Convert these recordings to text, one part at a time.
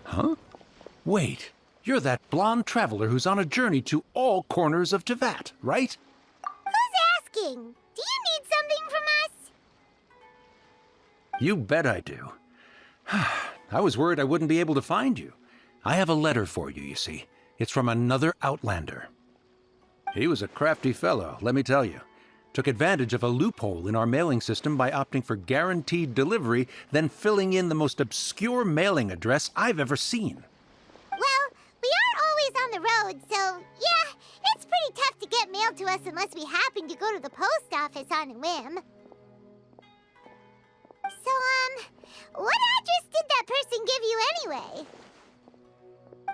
Huh? Wait, you're that blonde traveler who's on a journey to all corners of Teyvat, right? Who's asking? Do you need something from us? You bet I do. I was worried I wouldn't be able to find you. I have a letter for you, you see. It's from another Outlander. He was a crafty fellow, let me tell you. Took advantage of a loophole in our mailing system by opting for guaranteed delivery, then filling in the most obscure mailing address I've ever seen. Well, we aren't always on the road, so yeah, it's pretty tough to get mail to us unless we happen to go to the post office on a whim. So, what address did that person give you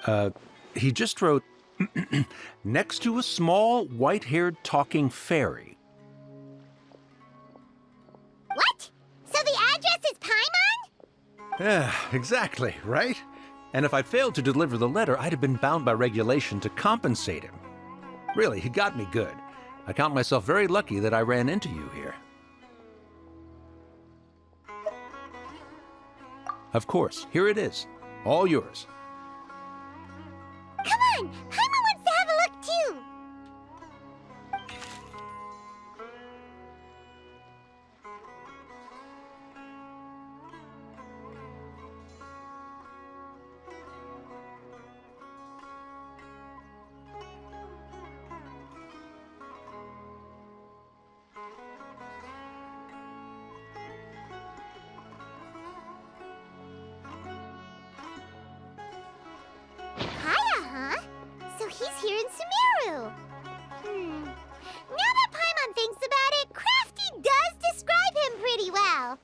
anyway? He just wrote, next to a small, white-haired talking fairy. What? So the address is Paimon? Yeah, exactly, right? And if I failed to deliver the letter, I'd have been bound by regulation to compensate him. Really, he got me good. I count myself very lucky that I ran into you here. Of course, here it is. All yours. Come on! Paimon wants to have a look too! Kaya, huh? So he's here in Sumeru. Now that Paimon thinks about it, Crafty does describe him pretty well.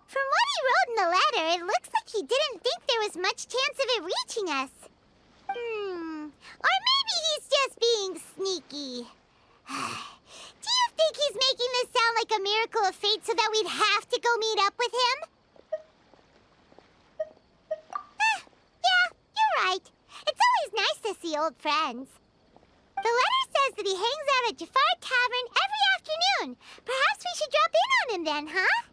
From what he wrote in the letter, it looks like he didn't think there was much chance of it reaching us. Or maybe he's just being sneaky. Do you think he's making this sound like a miracle of fate so that we'd have to go meet up with him? Yeah, you're right. It's always nice to see old friends. The letter says that he hangs out at Jafar Tavern every afternoon. Perhaps we should drop in on him then, huh?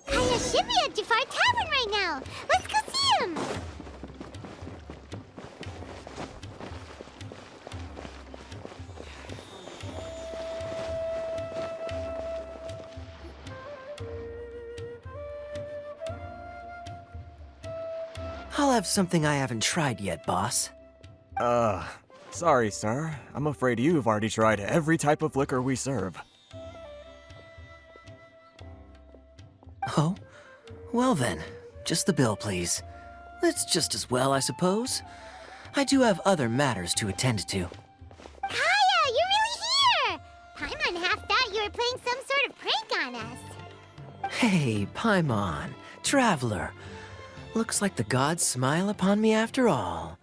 Kaya should be at Jafar Tavern right now. Let's go see him. I'll have something I haven't tried yet, boss. Sorry, sir. I'm afraid you've already tried every type of liquor we serve. Oh? Well then, just the bill, please. That's just as well, I suppose. I do have other matters to attend to. Kaya, you're really here! Paimon half thought you were playing some sort of prank on us. Hey, Paimon, traveler. Looks like the gods smile upon me after all.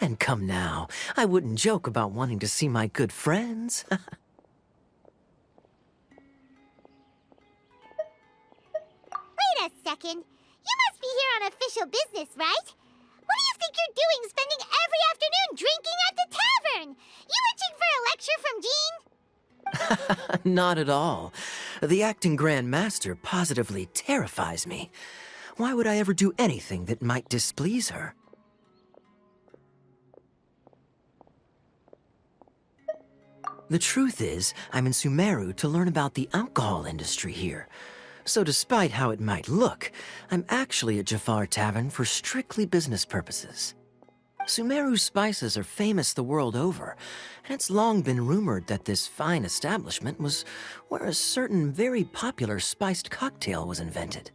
And come now, I wouldn't joke about wanting to see my good friends. Wait a second. You must be here on official business, right? What do you think you're doing spending every afternoon drinking at the tavern? You itching for a lecture from Jean? Not at all. The acting Grand Master positively terrifies me. Why would I ever do anything that might displease her? The truth is, I'm in Sumeru to learn about the alcohol industry here. So despite how it might look, I'm actually at Jafar Tavern for strictly business purposes. Sumeru's spices are famous the world over, and it's long been rumored that this fine establishment was where a certain very popular spiced cocktail was invented.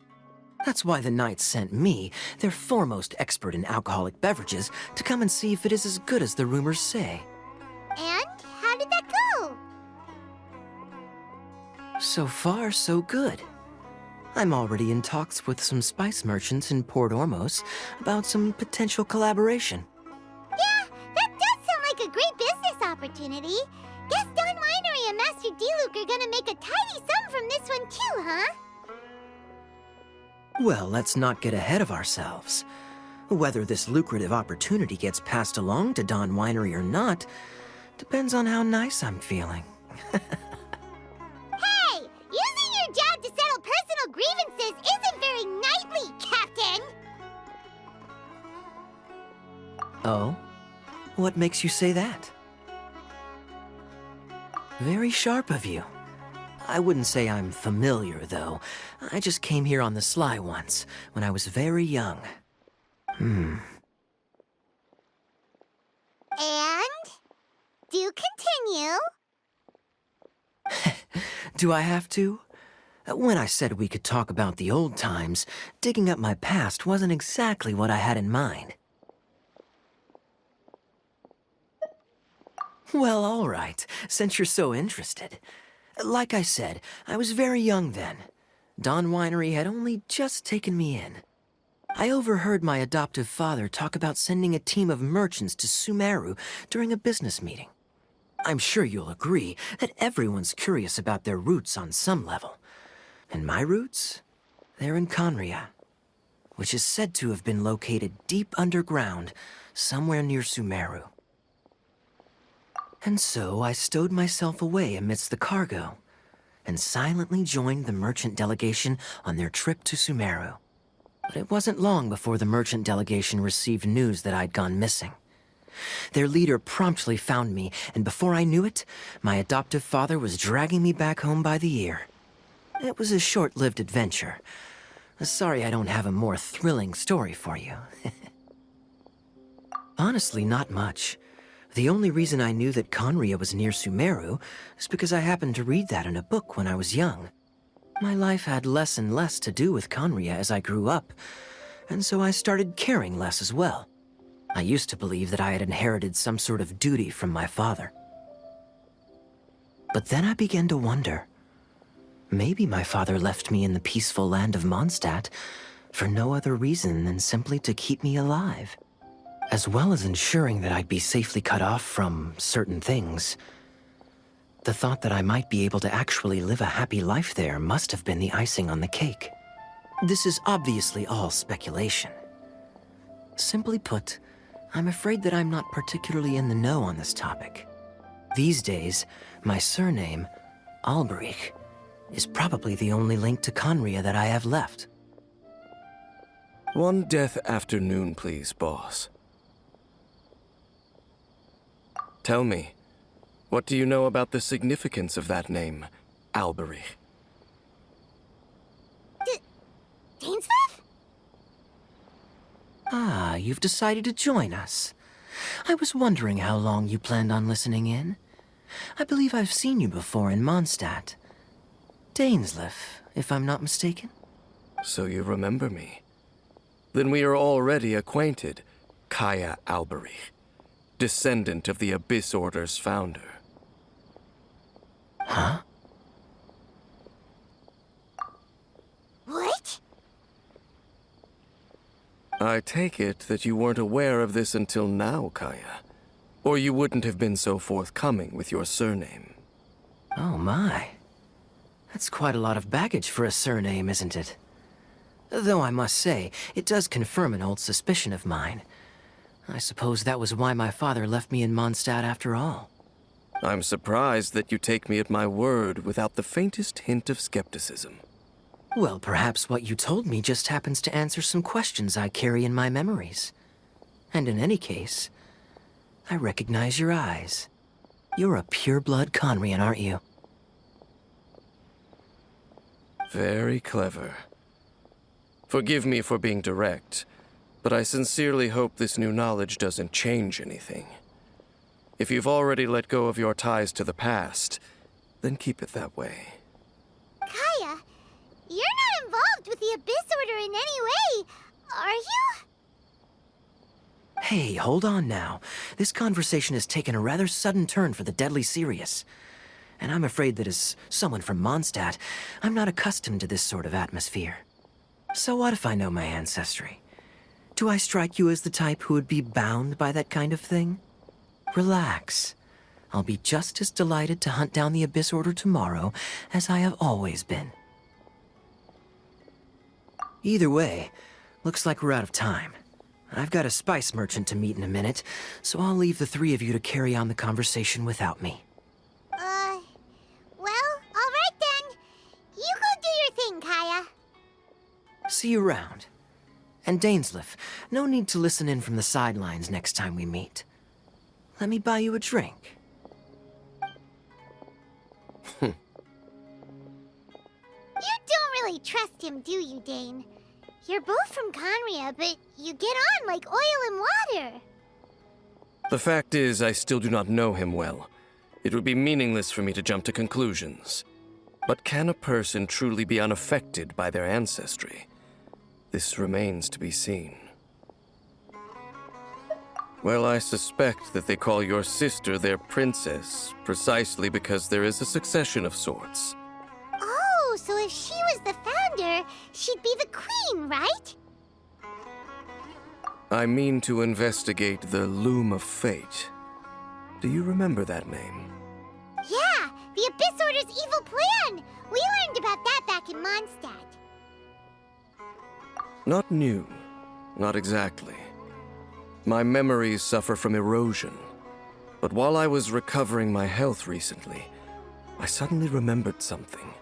That's why the Knights sent me, their foremost expert in alcoholic beverages, to come and see if it is as good as the rumors say. And how did that go? So far, so good. I'm already in talks with some spice merchants in Port Ormos about some potential collaboration. Yeah, that does sound like a great business opportunity. Guess Don Winery and Master D-Luke are gonna make a tidy sum from this one too, huh? Well, let's not get ahead of ourselves. Whether this lucrative opportunity gets passed along to Don Winery or not depends on how nice I'm feeling. Hey, using your job to settle personal grievances isn't very knightly, Captain! Oh? What makes you say that? Very sharp of you. I wouldn't say I'm familiar, though. I just came here on the sly once, when I was very young. And? Do continue. Do I have to? When I said we could talk about the old times, digging up my past wasn't exactly what I had in mind. Well, all right, since you're so interested. Like I said, I was very young then. Don Winery had only just taken me in. I overheard my adoptive father talk about sending a team of merchants to Sumeru during a business meeting. I'm sure you'll agree that everyone's curious about their roots on some level. And my roots? They're in Conria, which is said to have been located deep underground, somewhere near Sumeru. And so I stowed myself away amidst the cargo, and silently joined the merchant delegation on their trip to Sumeru. But it wasn't long before the merchant delegation received news that I'd gone missing. Their leader promptly found me, and before I knew it, my adoptive father was dragging me back home by the ear. It was a short-lived adventure. Sorry I don't have a more thrilling story for you. Honestly, not much. The only reason I knew that Conria was near Sumeru is because I happened to read that in a book when I was young. My life had less and less to do with Conria as I grew up, and so I started caring less as well. I used to believe that I had inherited some sort of duty from my father. But then I began to wonder. Maybe my father left me in the peaceful land of Mondstadt for no other reason than simply to keep me alive. As well as ensuring that I'd be safely cut off from certain things. The thought that I might be able to actually live a happy life there must have been the icing on the cake. This is obviously all speculation. Simply put, I'm afraid that I'm not particularly in the know on this topic. These days, my surname, Alberich, is probably the only link to Conria that I have left. One death afternoon, please, boss. Tell me, what do you know about the significance of that name, Alberich? Dainsleif? Ah, you've decided to join us. I was wondering how long you planned on listening in. I believe I've seen you before in Mondstadt. Dainsleif, if I'm not mistaken. So you remember me. Then we are already acquainted, Kaya Alberich, descendant of the Abyss Order's founder. Huh? What? I take it that you weren't aware of this until now, Kaya. Or you wouldn't have been so forthcoming with your surname. Oh my. That's quite a lot of baggage for a surname, isn't it? Though I must say, it does confirm an old suspicion of mine. I suppose that was why my father left me in Mondstadt after all. I'm surprised that you take me at my word without the faintest hint of skepticism. Well, perhaps what you told me just happens to answer some questions I carry in my memories. And in any case, I recognize your eyes. You're a pure-blood Conrian, aren't you? Very clever. Forgive me for being direct, but I sincerely hope this new knowledge doesn't change anything. If you've already let go of your ties to the past, then keep it that way. Kaya, you're not involved with the Abyss Order in any way, are you? Hey, hold on now. This conversation has taken a rather sudden turn for the deadly serious. And I'm afraid that as someone from Mondstadt, I'm not accustomed to this sort of atmosphere. So what if I know my ancestry? Do I strike you as the type who would be bound by that kind of thing? Relax. I'll be just as delighted to hunt down the Abyss Order tomorrow as I have always been. Either way, looks like we're out of time. I've got a spice merchant to meet in a minute, so I'll leave the three of you to carry on the conversation without me. Well, all right then. You go do your thing, Kaya. See you around. And Dainsleif, no need to listen in from the sidelines next time we meet. Let me buy you a drink. You don't really trust him, do you, Dane? You're both from Conria, but you get on like oil and water. The fact is, I still do not know him well. It would be meaningless for me to jump to conclusions. But can a person truly be unaffected by their ancestry? This remains to be seen. Well, I suspect that they call your sister their princess, precisely because there is a succession of sorts. Oh, so if she was the founder, she'd be the queen, right? I mean to investigate the Loom of Fate. Do you remember that name? Yeah, the Abyss Order's evil plan! We learned about that back in Mondstadt. Not new. Not exactly. My memories suffer from erosion. But while I was recovering my health recently, I suddenly remembered something.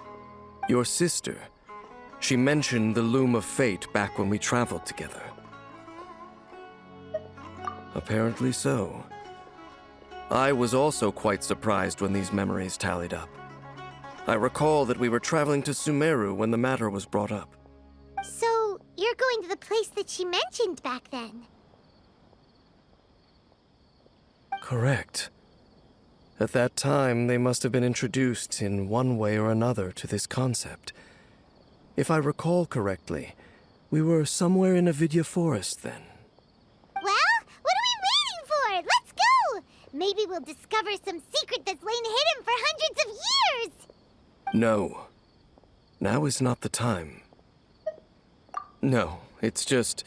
Your sister. She mentioned the Loom of Fate back when we traveled together. Apparently so. I was also quite surprised when these memories tallied up. I recall that we were traveling to Sumeru when the matter was brought up. So, you're going to the place that she mentioned back then? Correct. At that time, they must have been introduced in one way or another to this concept. If I recall correctly, we were somewhere in Avidya Forest then. Well, what are we waiting for? Let's go! Maybe we'll discover some secret that's lain hidden for hundreds of years! No. Now is not the time. No, it's just...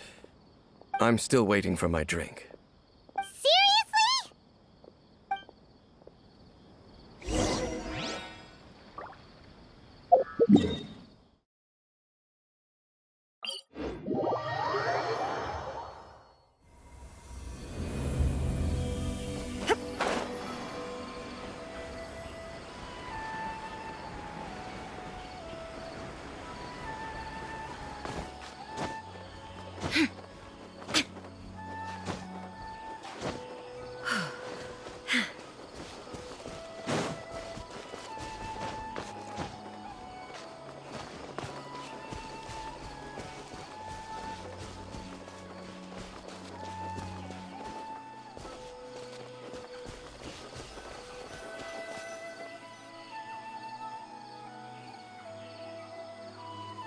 I'm still waiting for my drink. Seriously?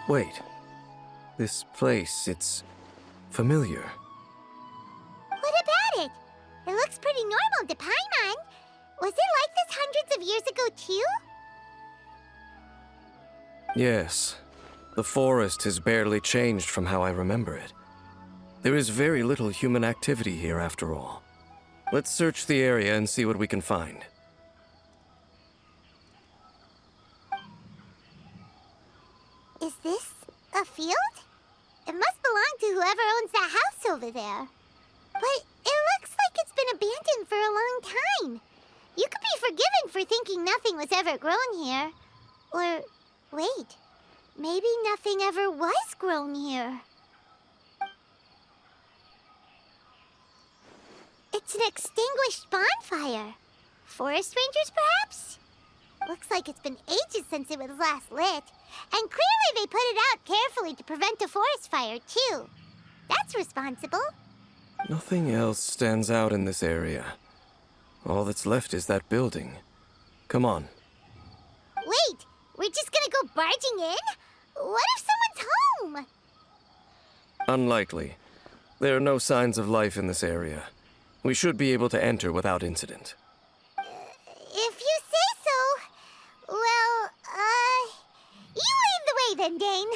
Wait. This place, it's familiar. What about it? It looks pretty normal to Paimon. Was it like this hundreds of years ago, too? Yes. The forest has barely changed from how I remember it. There is very little human activity here after all. Let's search the area and see what we can find. Is this a field? It must belong to whoever owns that house over there. But it looks like it's been abandoned for a long time. You could be forgiven for thinking nothing was ever grown here. Or, wait, maybe nothing ever was grown here. It's an extinguished bonfire. Forest rangers, perhaps? Looks like it's been ages since it was last lit. And clearly they put it out carefully to prevent a forest fire, too. That's responsible. Nothing else stands out in this area. All that's left is that building. Come on. Wait, we're just gonna go barging in? What if someone's home? Unlikely. There are no signs of life in this area. We should be able to enter without incident. If you say so. Well, you lead the way then, Dane.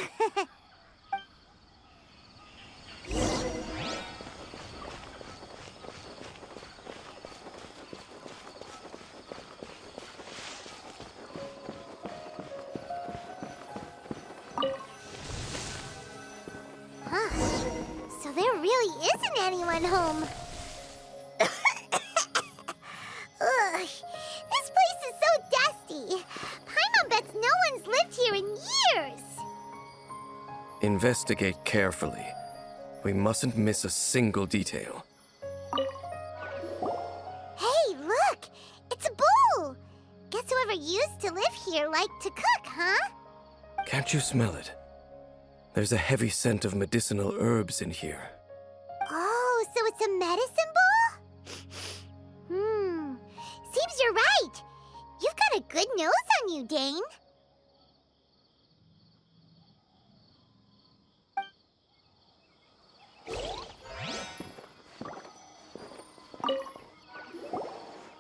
So there really isn't anyone home. Ugh, this place is so dusty. Paimon bets no one's lived here in years. Investigate carefully. We mustn't miss a single detail. Hey, look! It's a bull! Guess whoever used to live here liked to cook, huh? Can't you smell it? There's a heavy scent of medicinal herbs in here. Oh, so it's a medicine bull? Seems you're right. You've got a good nose on you, Dane.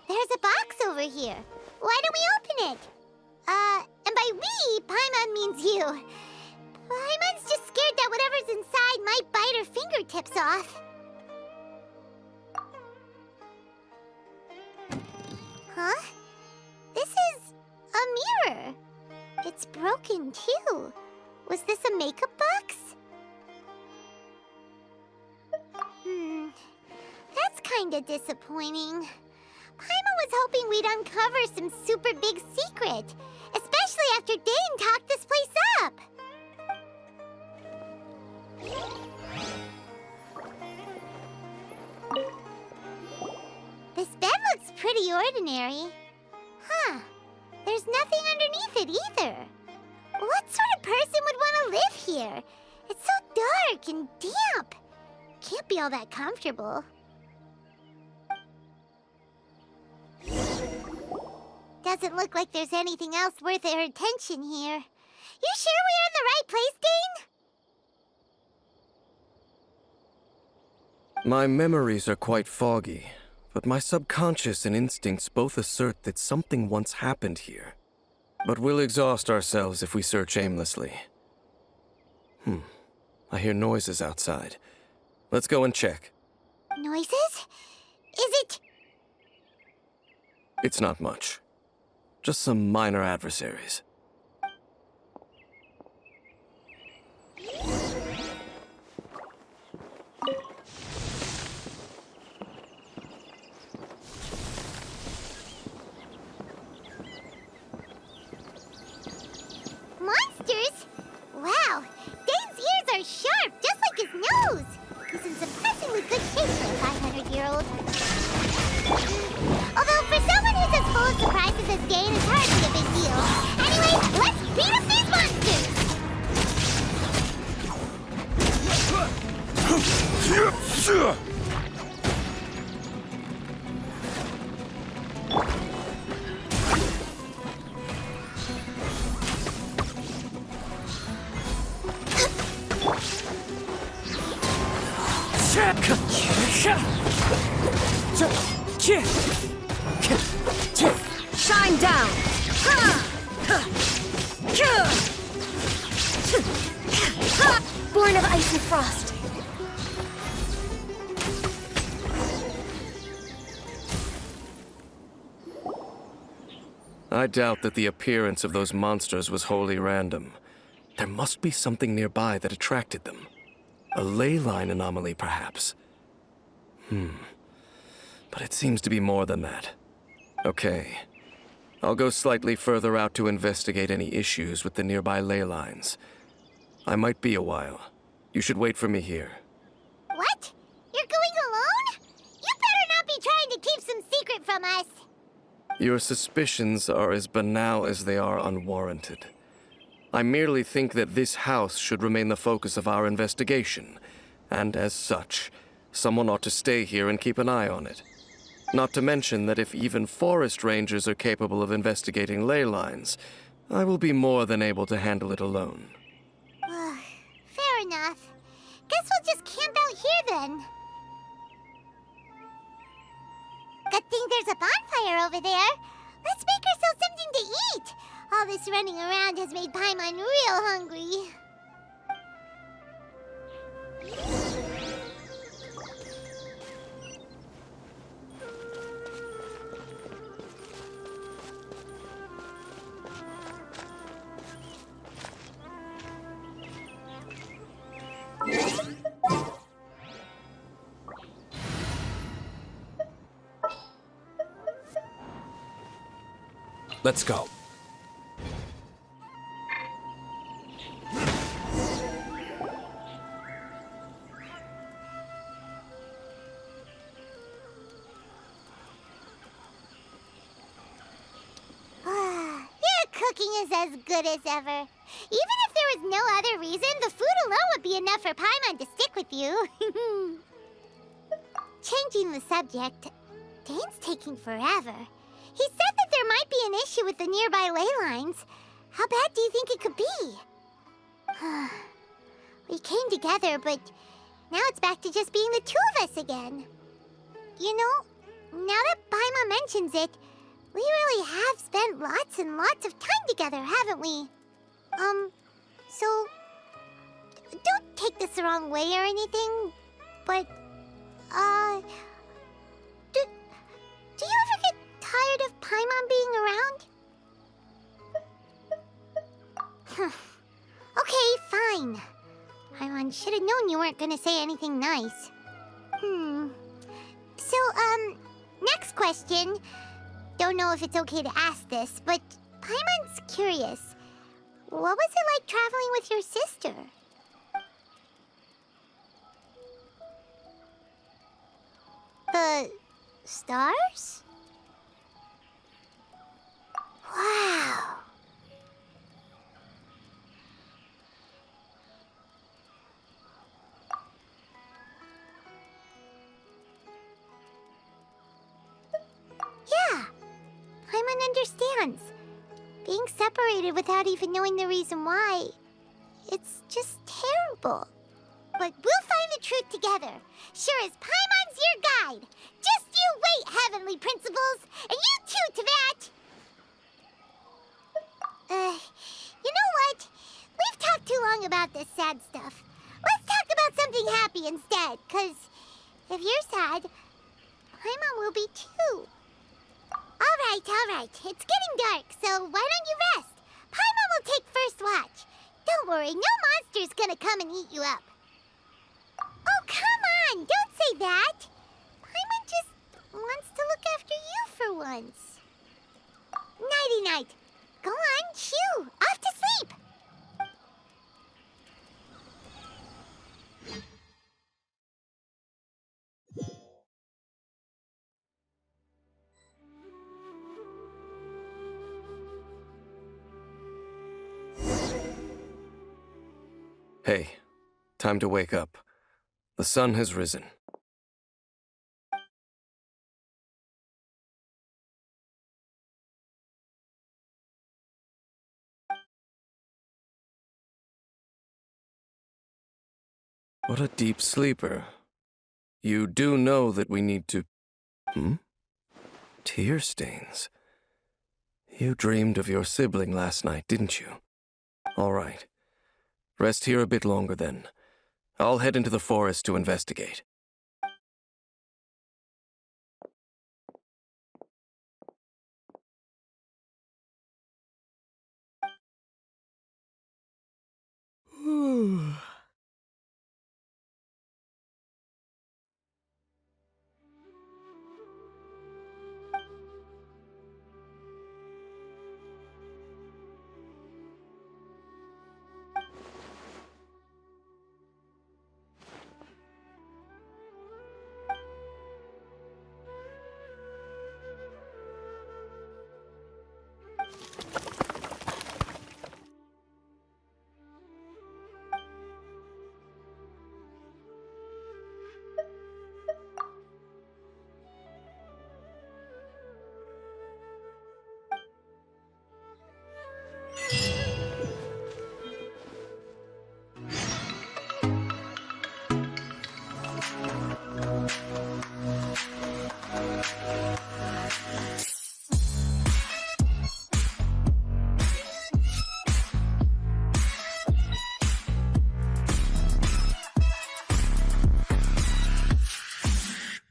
There's a box over here. Why don't we open it? And by we, Paimon means you. Paimon's just scared that whatever's inside might bite her fingertips off. Huh? This is a mirror. It's broken, too. Was this a makeup box? That's kinda disappointing. Paimon was hoping we'd uncover some super big secret, especially after Dane talked this place up. This bed looks pretty ordinary. Huh. There's nothing underneath it either. What sort of person would want to live here? It's so dark and damp. Can't be all that comfortable. Doesn't look like there's anything else worth our attention here. You sure we're in the right place, Dane? My memories are quite foggy, but my subconscious and instincts both assert that something once happened here. But we'll exhaust ourselves if we search aimlessly. I hear noises outside. Let's go and check. Noises? Is it... It's not much. Just some minor adversaries. Monsters? Wow, Dane's ears are sharp, just like his nose. He's in surprisingly good shape for a 500-year-old. Although for someone who's as full of surprises as Dane, it's hardly a big deal. Anyway, let's beat up these monsters! Shine down! Born of ice and frost. I doubt that the appearance of those monsters was wholly random. There must be something nearby that attracted them. A ley line anomaly, perhaps. But it seems to be more than that. Okay. I'll go slightly further out to investigate any issues with the nearby ley lines. I might be a while. You should wait for me here. What? You're going alone? You better not be trying to keep some secret from us. Your suspicions are as banal as they are unwarranted. I merely think that this house should remain the focus of our investigation, and as such, someone ought to stay here and keep an eye on it. Not to mention that if even forest rangers are capable of investigating ley lines, I will be more than able to handle it alone. Fair enough. Guess we'll just camp out here then. Good thing there's a bonfire over there. Let's make ourselves something to eat. All this running around has made Paimon real hungry. Let's go. Cooking is as good as ever. Even if there was no other reason, the food alone would be enough for Paimon to stick with you. Changing the subject, Dane's taking forever. He said that there might be an issue with the nearby ley lines. How bad do you think it could be? We came together, but now it's back to just being the two of us again. You know, now that Paimon mentions it, we really have spent lots and lots of time together, haven't we? So, don't take this the wrong way or anything, but, do you ever get tired of Paimon being around? Okay, fine. Paimon should have known you weren't gonna say anything nice. So, next question. Don't know if it's okay to ask this, but Paimon's curious. What was it like traveling with your sister? The stars? Wow. Yeah. Paimon understands. Being separated without even knowing the reason why, it's just terrible. But we'll find the truth together. Sure as Paimon's your guide. Just you wait, Heavenly Principles, and you too, Teyvat. You know what? We've talked too long about this sad stuff. Let's talk about something happy instead, 'cause if you're sad, Paimon will be too. All right. It's getting dark, so why don't you rest? Paimon will take first watch. Don't worry, no monster's gonna come and eat you up. Oh, come on! Don't say that! Paimon just wants to look after you for once. Nighty-night. Go on, shoo! Off to sleep! Hey, time to wake up. The sun has risen. What a deep sleeper. You do know that we need to... Tear stains. You dreamed of your sibling last night, didn't you? All right. Rest here a bit longer then. I'll head into the forest to investigate.